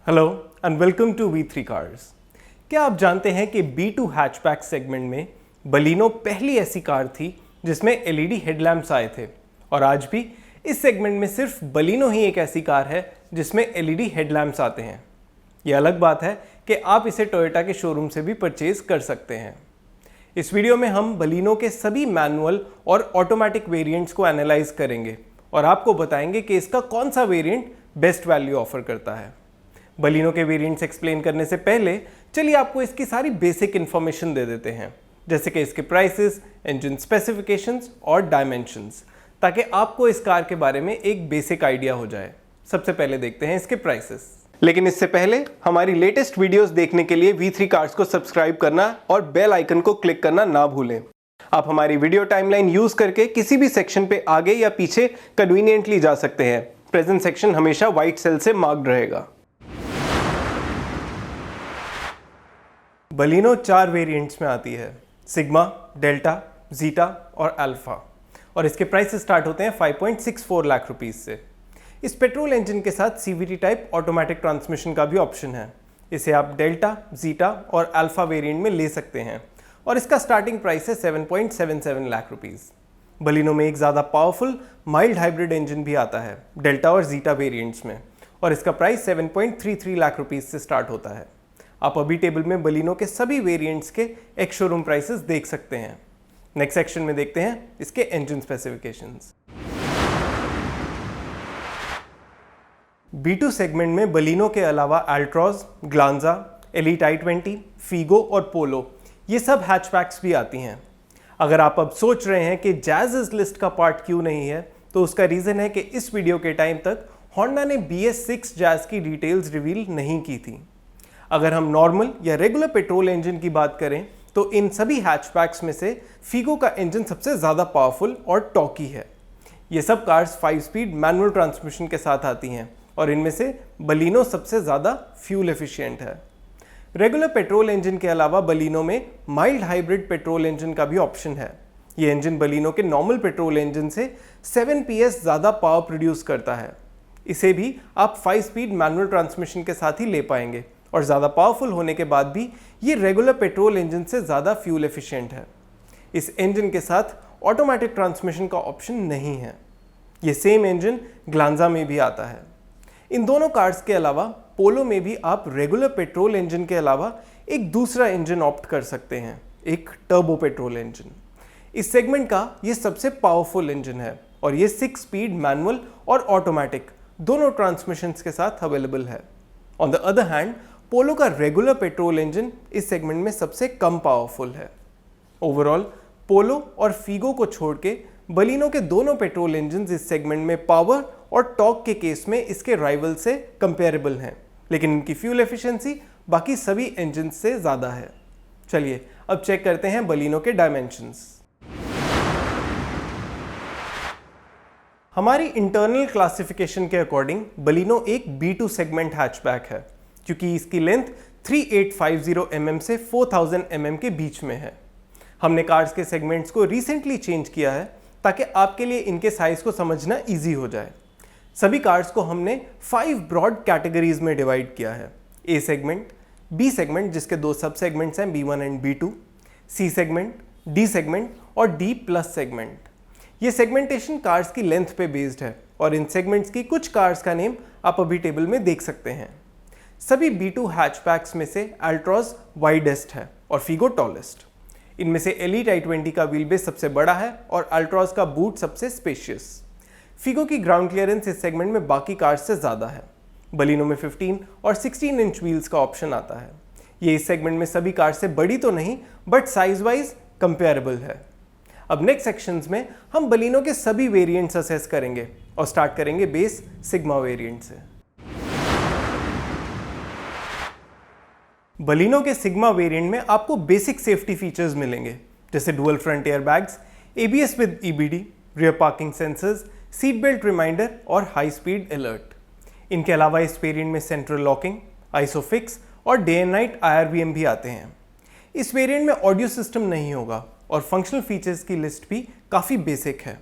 Hello and welcome to V3 Cars. क्या आप जानते हैं कि B2 हैचबैक सेगमेंट में बलिनो पहली ऐसी कार थी जिसमें LED हेडलैम्प्स आए थे, और आज भी इस सेगमेंट में सिर्फ बलिनो ही एक ऐसी कार है जिसमें LED हेडलैम्प्स आते हैं। यह अलग बात है कि आप इसे टोयोटा के शोरूम से भी परचेज कर सकते हैं। इस वीडियो में हम बलिनो के सभी मैनुअल और ऑटोमेटिक वेरिएंट्स को एनालाइज करेंगे और आपको बताएंगे कि इसका कौन सा वेरिएंट बेस्ट वैल्यू ऑफर करता है। बलिनो के वेरिएंट्स एक्सप्लेन करने से पहले चलिए आपको इसकी सारी बेसिक इन्फॉर्मेशन दे देते हैं, जैसे कि इसके प्राइसेस, इंजन स्पेसिफिकेशंस और डायमेंशंस, ताकि आपको इस कार के बारे में एक बेसिक आइडिया हो जाए। सबसे पहले देखते हैं इसके प्राइसेस। लेकिन इससे पहले हमारी लेटेस्ट वीडियोस देखने के लिए V3 कार्स को सब्सक्राइब करना और बेल आइकन को क्लिक करना ना भूलें। आप हमारी वीडियो टाइमलाइन यूज करके किसी भी सेक्शन पे आगे या पीछे कन्वीनियंटली जा सकते हैं। प्रेजेंट सेक्शन हमेशा व्हाइट सेल से मार्क्ड रहेगा। बलिनो 4 वेरिएंट्स में आती है, सिग्मा, डेल्टा, जीटा और अल्फा, और इसके प्राइस स्टार्ट होते हैं 5.64 लाख रुपीस से। इस पेट्रोल इंजन के साथ CVT टाइप ऑटोमेटिक ट्रांसमिशन का भी ऑप्शन है। इसे आप डेल्टा, जीटा और अल्फा वेरिएंट में ले सकते हैं और इसका स्टार्टिंग प्राइस है 7.77 लाख रुपीस। बलिनो में एक ज़्यादा पावरफुल माइल्ड हाइब्रिड इंजन भी आता है डेल्टा और जीटा वेरिएंट्स में, और इसका प्राइस 7.33 लाख रुपीस से स्टार्ट होता है। आप अभी टेबल में बलिनो के सभी वेरिएंट्स के एक्स शोरूम प्राइसेस देख सकते हैं। नेक्स्ट सेक्शन में देखते हैं इसके इंजन स्पेसिफिकेशंस। B2 सेगमेंट में बलिनो के अलावा Altroz, Glanza, elite i20, Figo और पोलो ये सब हैचबैक्स भी आती हैं। अगर आप अब सोच रहे हैं कि जैज इस लिस्ट का पार्ट क्यों नहीं है, तो उसका रीज़न है कि इस वीडियो के टाइम तक होंडा ने BS6 जैज की डिटेल्स रिवील नहीं की थी। अगर हम नॉर्मल या रेगुलर पेट्रोल इंजन की बात करें तो इन सभी हैचबैक्स में से फीगो का इंजन सबसे ज़्यादा पावरफुल और टॉकी है। ये सब कार्स 5 स्पीड मैनुअल ट्रांसमिशन के साथ आती हैं और इनमें से बलिनो सबसे ज़्यादा फ्यूल एफिशिएंट है। रेगुलर पेट्रोल इंजन के अलावा बलिनो में माइल्ड हाइब्रिड पेट्रोल इंजन का भी ऑप्शन है। ये इंजन बलिनो के नॉर्मल पेट्रोल इंजन से 7 PS ज़्यादा पावर प्रोड्यूस करता है। इसे भी आप 5 स्पीड मैनुअल ट्रांसमिशन के साथ ही ले पाएंगे, और ज़्यादा पावरफुल होने के बाद भी ये रेगुलर पेट्रोल इंजन से ज़्यादा फ्यूल एफिशिएंट है। इस इंजन के साथ ऑटोमेटिक ट्रांसमिशन का ऑप्शन नहीं है। ये सेम इंजन ग्लांजा में भी आता है। इन दोनों कार्स के अलावा पोलो में भी आप रेगुलर पेट्रोल इंजन के अलावा एक दूसरा इंजन ऑप्ट कर सकते हैं, एक टर्बो पेट्रोल इंजन। इस सेगमेंट का ये सबसे पावरफुल इंजन है और ये 6 स्पीड मैनुअल और ऑटोमेटिक दोनों ट्रांसमिशंस के साथ अवेलेबल है। ऑन द अदर हैंड पोलो का रेगुलर पेट्रोल इंजन इस सेगमेंट में सबसे कम पावरफुल है। ओवरऑल पोलो और फीगो को छोड़ के बलिनो के दोनों पेट्रोल इंजन इस सेगमेंट में पावर और टॉर्क के केस में इसके राइवल से कंपेरेबल हैं, लेकिन इनकी फ्यूल एफिशिएंसी बाकी सभी इंजन से ज़्यादा है। चलिए अब चेक करते हैं बलिनो के डायमेंशंस। हमारी इंटरनल क्लासिफिकेशन के अकॉर्डिंग बलिनो एक B2 सेगमेंट हैचबैक है, क्योंकि इसकी लेंथ 3850 mm से 4000 mm के बीच में है। हमने कार्स के सेगमेंट्स को रिसेंटली चेंज किया है ताकि आपके लिए इनके साइज को समझना इजी हो जाए। सभी कार्स को हमने 5 ब्रॉड कैटेगरीज में डिवाइड किया है। A सेगमेंट, B सेगमेंट जिसके 2 सब सेगमेंट्स हैं B1 and B2, C segment, D segment और D+ सेगमेंट। ये सेगमेंटेशन कार्स की लेंथ पे बेस्ड है और इन सेगमेंट्स की कुछ कार्स का नेम आप अभी टेबल में देख सकते हैं। सभी B2 हैचबैक्स में से अल्ट्रॉज वाइडेस्ट है और फीगो टॉलेस्ट। इनमें से एलीट i20 का व्हील बेस सबसे बड़ा है और अल्ट्रॉज का बूट सबसे स्पेशियस। फीगो की ग्राउंड क्लियरेंस इस सेगमेंट में बाकी कार्स से ज़्यादा है। बलिनो में 15 और 16 इंच व्हील्स का ऑप्शन आता है। ये इस सेगमेंट में सभी कार से बड़ी तो नहीं, बट साइज वाइज कंपेरेबल है। अब नेक्स्ट सेक्शंस में हम बलिनो के सभी वेरिएंट्स असेस करेंगे और स्टार्ट करेंगे बेस सिग्मा वेरिएंट से। बलिनो के सिग्मा वेरिएंट में आपको बेसिक सेफ्टी फीचर्स मिलेंगे, जैसे dual front air bags, ABS with EBD, rear parking sensors, seat belt reminder और हाई स्पीड अलर्ट। इनके अलावा इस वेरिएंट में सेंट्रल लॉकिंग, आइसोफिक्स और डे एंड नाइट IRVM भी आते हैं। इस वेरिएंट में ऑडियो सिस्टम नहीं होगा और फंक्शनल फीचर्स की लिस्ट भी काफ़ी बेसिक है।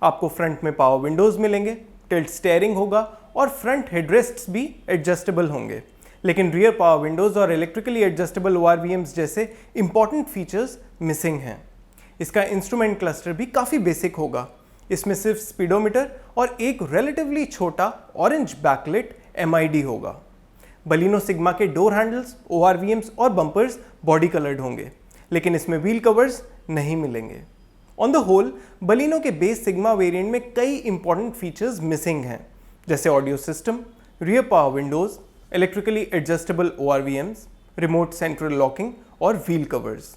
आपको फ्रंट में पावर विंडोज़ मिलेंगे, टिल्ट स्टीयरिंग होगा और फ्रंट हेडरेस्ट्स भी एडजस्टेबल होंगे, लेकिन रियर पावर विंडोज और इलेक्ट्रिकली एडजस्टेबल ORVMs जैसे इंपॉर्टेंट फीचर्स मिसिंग हैं। इसका इंस्ट्रूमेंट क्लस्टर भी काफ़ी बेसिक होगा। इसमें सिर्फ स्पीडोमीटर और एक रिलेटिवली छोटा ऑरेंज बैकलिट MID होगा। बलिनो सिग्मा के डोर हैंडल्स, ORVMs और बम्पर्स बॉडी कलर्ड होंगे, लेकिन इसमें व्हील कवर्स नहीं मिलेंगे। ऑन द होल बलिनो के बेस सिग्मा वेरिएंट में कई इंपॉर्टेंट फीचर्स मिसिंग हैं, जैसे audio system, rear power Windows, electrically adjustable ORVMs, remote central locking और व्हील कवर्स।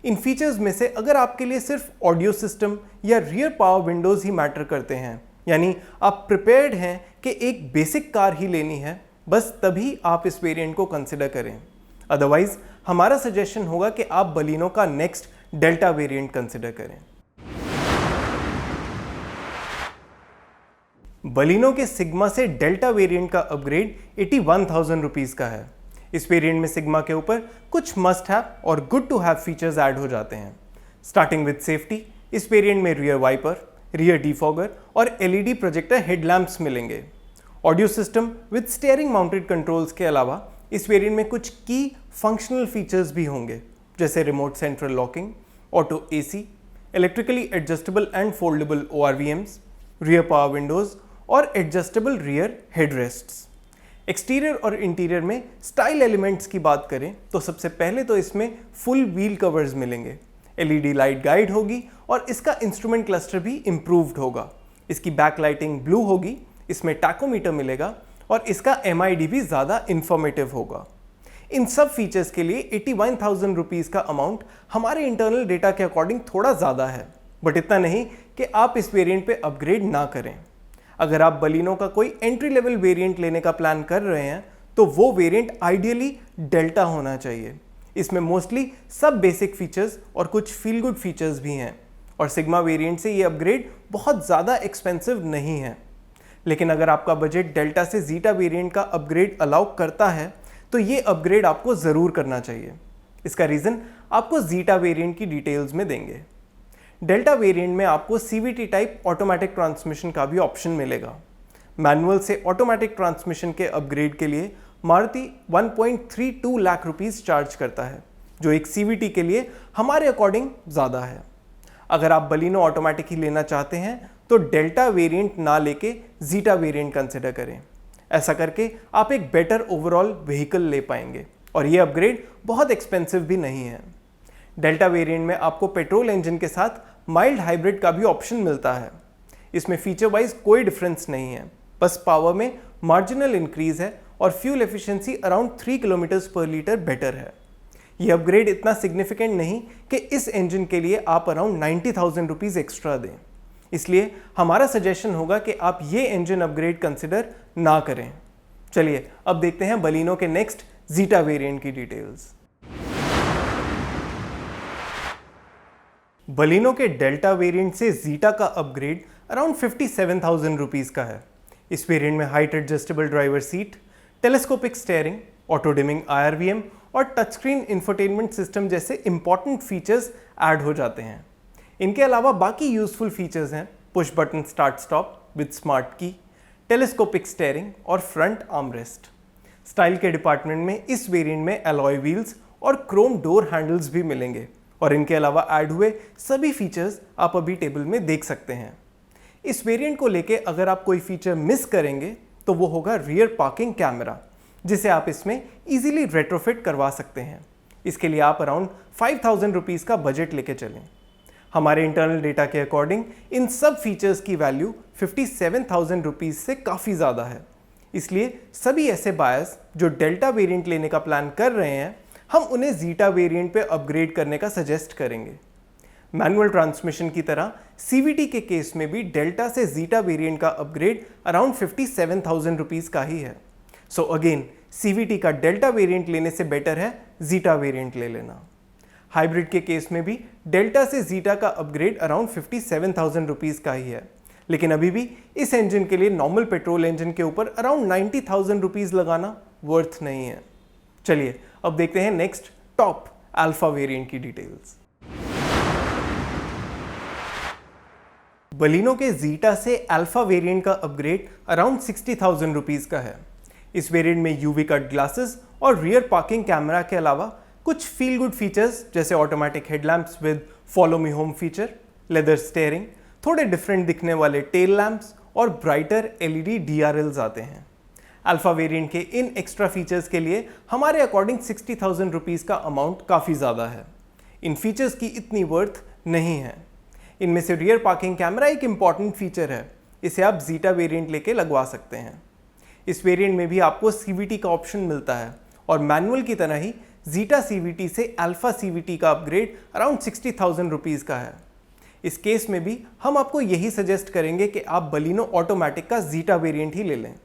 इन फीचर्स में से अगर आपके लिए सिर्फ ऑडियो सिस्टम या रियर पावर विंडोज ही मैटर करते हैं, यानी आप प्रिपेयर्ड हैं कि एक बेसिक कार ही लेनी है, बस तभी आप इस वेरिएंट को कंसिडर करें। अदरवाइज हमारा सजेशन होगा कि आप बलिनो का नेक्स्ट डेल्टा वेरिएंट कंसिडर करें। बलिनो के सिग्मा से डेल्टा वेरिएंट का अपग्रेड 81,000 रुपीज का है। इस वेरिएंट में सिग्मा के ऊपर कुछ मस्ट हैव और good to have features add हो जाते हैं। स्टार्टिंग विद सेफ्टी, इस वेरिएंट में रियर वाइपर, रियर डिफॉगर और LED प्रोजेक्टर हेडलैम्प्स मिलेंगे। Audio system with steering mounted controls के अलावा इस वेरिएंट में कुछ की फंक्शनल फीचर्स भी होंगे, जैसे remote central locking, auto AC, electrically adjustable and foldable ORVMs, rear power Windows और एडजस्टेबल रियर हेडरेस्ट्स। एक्सटीरियर और इंटीरियर में स्टाइल एलिमेंट्स की बात करें तो सबसे पहले तो इसमें फुल व्हील कवर्स मिलेंगे, LED लाइट गाइड होगी और इसका इंस्ट्रूमेंट क्लस्टर भी इम्प्रूव्ड होगा। इसकी बैक लाइटिंग ब्लू होगी, इसमें टैकोमीटर मिलेगा और इसका MID भी ज़्यादा इंफॉर्मेटिव होगा। इन सब फीचर्स के लिए 81,000 रुपीज़ का अमाउंट हमारे इंटरनल डेटा के अकॉर्डिंग थोड़ा ज़्यादा है, बट इतना नहीं कि आप इस वेरिएंट पे अपग्रेड ना करें। अगर आप बलिनो का कोई एंट्री लेवल वेरिएंट लेने का प्लान कर रहे हैं तो वो वेरिएंट आइडियली डेल्टा होना चाहिए। इसमें मोस्टली सब बेसिक फीचर्स और कुछ फील गुड फीचर्स भी हैं और सिग्मा वेरिएंट से ये अपग्रेड बहुत ज़्यादा एक्सपेंसिव नहीं है। लेकिन अगर आपका बजट डेल्टा से जीटा वेरिएंट का अपग्रेड अलाउ करता है तो ये अपग्रेड आपको ज़रूर करना चाहिए। इसका रीज़न आपको जीटा वेरिएंट की डिटेल्स में देंगे। डेल्टा वेरिएंट में आपको CVT टाइप ऑटोमेटिक ट्रांसमिशन का भी ऑप्शन मिलेगा। मैनुअल से ऑटोमेटिक ट्रांसमिशन के अपग्रेड के लिए मारुति 1.32 लाख रुपीस चार्ज करता है, जो एक CVT के लिए हमारे अकॉर्डिंग ज़्यादा है। अगर आप बलिनो ऑटोमेटिक ही लेना चाहते हैं तो डेल्टा वेरिएंट ना लेके जीटा वेरिएंट कंसिडर करें। ऐसा करके आप एक बेटर ओवरऑल व्हीकल ले पाएंगे और ये अपग्रेड बहुत एक्सपेंसिव भी नहीं है। डेल्टा वेरिएंट में आपको पेट्रोल इंजन के साथ माइल्ड हाइब्रिड का भी ऑप्शन मिलता है। इसमें फीचर वाइज कोई डिफरेंस नहीं है, बस पावर में मार्जिनल इंक्रीज है और फ्यूल एफिशिएंसी अराउंड 3 किलोमीटर्स पर लीटर बेटर है। ये अपग्रेड इतना सिग्निफिकेंट नहीं कि इस इंजन के लिए आप अराउंड 90,000 रुपीज़ एक्स्ट्रा दें, इसलिए हमारा सजेशन होगा कि आप ये इंजन अपग्रेड कंसिडर ना करें। चलिए अब देखते हैं बलिनो के नेक्स्ट जीटा वेरिएंट की डिटेल्स। बलिनो के डेल्टा वेरिएंट से जीटा का अपग्रेड अराउंड 57,000 रुपीज़ का है। इस वेरिएंट में height adjustable driver seat, telescopic steering, auto dimming IRVM और टच स्क्रीन इंफोटेनमेंट सिस्टम जैसे इंपॉर्टेंट फीचर्स ऐड हो जाते हैं। इनके अलावा बाकी यूजफुल फीचर्स हैं push button start stop with smart की, टेलीस्कोपिक स्टीयरिंग और फ्रंट आर्मरेस्ट। स्टाइल के डिपार्टमेंट में इस वेरिएंट में अलॉय व्हील्स और क्रोम डोर हैंडल्स भी मिलेंगे और इनके अलावा ऐड हुए सभी फीचर्स आप अभी टेबल में देख सकते हैं। इस वेरिएंट को लेके अगर आप कोई फीचर मिस करेंगे तो वो होगा रियर पार्किंग कैमरा, जिसे आप इसमें इजीली रेट्रोफिट करवा सकते हैं। इसके लिए आप अराउंड 5,000 रुपीज़ का बजट लेके चलें। हमारे इंटरनल डेटा के अकॉर्डिंग इन सब फीचर्स की वैल्यू 57,000 रुपीज़ से काफ़ी ज़्यादा है। इसलिए सभी ऐसे बायर्स जो डेल्टा वेरिएंट लेने का प्लान कर रहे हैं, हम उन्हें जीटा वेरिएंट पे अपग्रेड करने का सजेस्ट करेंगे। मैनुअल ट्रांसमिशन की तरह CVT के केस में भी डेल्टा से जीटा वेरिएंट का अपग्रेड अराउंड 57,000 रुपीज़ का ही है। सो अगेन CVT का डेल्टा वेरिएंट लेने से बेटर है जीटा वेरिएंट ले लेना। हाइब्रिड के केस में भी डेल्टा से जीटा का अपग्रेड अराउंड 57,000 रुपीज़ का ही है, लेकिन अभी भी इस इंजन के लिए नॉर्मल पेट्रोल इंजन के ऊपर अराउंड 90,000 रुपीज़ लगाना वर्थ नहीं है। चलिए अब देखते हैं नेक्स्ट टॉप अल्फा वेरिएंट की डिटेल्स। बलिनो के जीटा से अल्फा वेरिएंट का अपग्रेड अराउंड 60,000 रुपीज़ का है। इस वेरिएंट में यूवी कट ग्लासेस और रियर पार्किंग कैमरा के अलावा कुछ फील गुड फीचर्स जैसे automatic headlamps with follow me home feature, leather steering, थोड़े डिफरेंट दिखने वाले टेल लैम्प्स और ब्राइटर एलईडी DRLs आते हैं। अल्फा वेरिएंट के इन एक्स्ट्रा फीचर्स के लिए हमारे अकॉर्डिंग 60,000 रुपीज़ का अमाउंट काफ़ी ज़्यादा है। इन फीचर्स की इतनी वर्थ नहीं है। इनमें से रियर पार्किंग कैमरा एक इम्पॉर्टेंट फीचर है, इसे आप जीटा वेरिएंट लेके लगवा सकते हैं। इस वेरिएंट में भी आपको CVT का ऑप्शन मिलता है और मैनुअल की तरह ही जीटा CVT से अल्फा CVT का अपग्रेड अराउंड 60,000 रुपीज़ का है। इस केस में भी हम आपको यही सजेस्ट करेंगे कि आप बलिनो ऑटोमेटिक का जीटा वेरिएंट ही ले लें।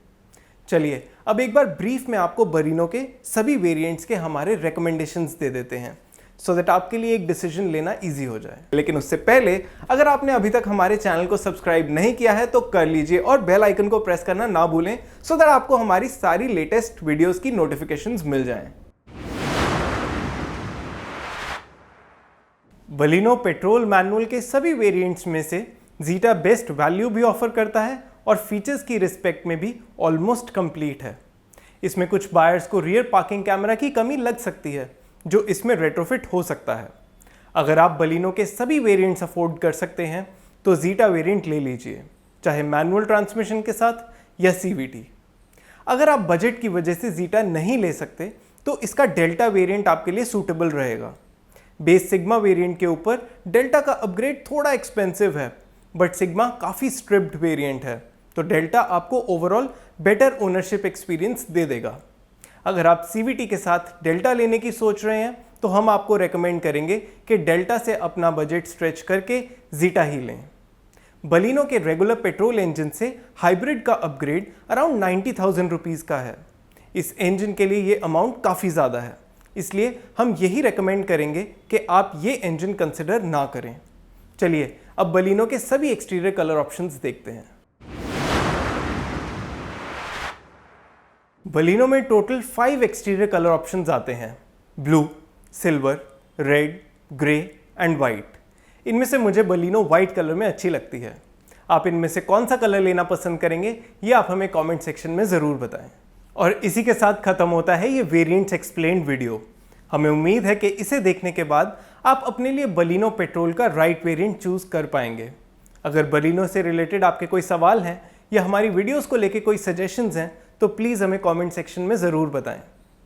चलिए अब एक बार ब्रीफ में आपको बलिनो के सभी वेरिएंट्स के हमारे रिकमेंडेशंस दे देते हैं सो दैट आपके लिए एक डिसीजन लेना इजी हो जाए। लेकिन उससे पहले अगर आपने अभी तक हमारे चैनल को सब्सक्राइब नहीं किया है तो कर लीजिए और बेल आइकन को प्रेस करना ना भूलें सो दैट आपको हमारी सारी लेटेस्ट वीडियोस की नोटिफिकेशंस मिल जाएं। बलिनो पेट्रोल मैनुअल के सभी वेरिएंट्स में से जीटा बेस्ट वैल्यू भी ऑफर करता है और फीचर्स की रिस्पेक्ट में भी ऑलमोस्ट कंप्लीट है। इसमें कुछ बायर्स को रियर पार्किंग कैमरा की कमी लग सकती है जो इसमें रेट्रोफिट हो सकता है। अगर आप बलिनो के सभी वेरिएंट्स अफोर्ड कर सकते हैं तो जीटा वेरिएंट ले लीजिए, चाहे मैनुअल ट्रांसमिशन के साथ या CVT। अगर आप बजट की वजह से जीटा नहीं ले सकते तो इसका डेल्टा वेरिएंट आपके लिए सूटेबल रहेगा। बेस सिग्मा वेरिएंट के ऊपर डेल्टा का अपग्रेड थोड़ा एक्सपेंसिव है, बट सिग्मा काफ़ी स्ट्रिप्ड वेरिएंट है तो डेल्टा आपको ओवरऑल बेटर ओनरशिप एक्सपीरियंस दे देगा। अगर आप CVT के साथ डेल्टा लेने की सोच रहे हैं तो हम आपको रेकमेंड करेंगे कि डेल्टा से अपना बजट स्ट्रेच करके जीटा ही लें। बलिनो के रेगुलर पेट्रोल इंजन से हाइब्रिड का अपग्रेड अराउंड 90,000 रुपीज़ का है। इस इंजन के लिए ये अमाउंट काफ़ी ज़्यादा है, इसलिए हम यही रेकमेंड करेंगे कि आप ये इंजन कंसिडर ना करें। चलिए अब बलिनो के सभी एक्सटीरियर कलर ऑप्शंस देखते हैं। बलिनो में टोटल 5 एक्सटीरियर कलर ऑप्शंस आते हैं: blue, silver, red, grey and white. इनमें से मुझे बलिनो वाइट कलर में अच्छी लगती है। आप इनमें से कौन सा कलर लेना पसंद करेंगे ये आप हमें कमेंट सेक्शन में ज़रूर बताएं। और इसी के साथ ख़त्म होता है ये वेरिएंट्स एक्सप्लेन्ड वीडियो। हमें उम्मीद है कि इसे देखने के बाद आप अपने लिए बलिनो पेट्रोल का राइट वेरिएंट चूज़ कर पाएंगे। अगर बलिनो से रिलेटेड आपके कोई सवाल हैं या हमारी वीडियोस को लेके कोई सजेशंस हैं तो प्लीज़ हमें कमेंट सेक्शन में ज़रूर बताएं।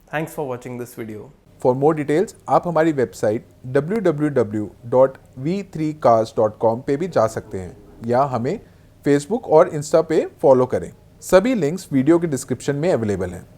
Thanks for watching this video. For more details आप हमारी वेबसाइट www.v3cars.com पे भी जा सकते हैं या हमें फेसबुक और इंस्टा पे फॉलो करें। सभी लिंक्स वीडियो के डिस्क्रिप्शन में अवेलेबल हैं।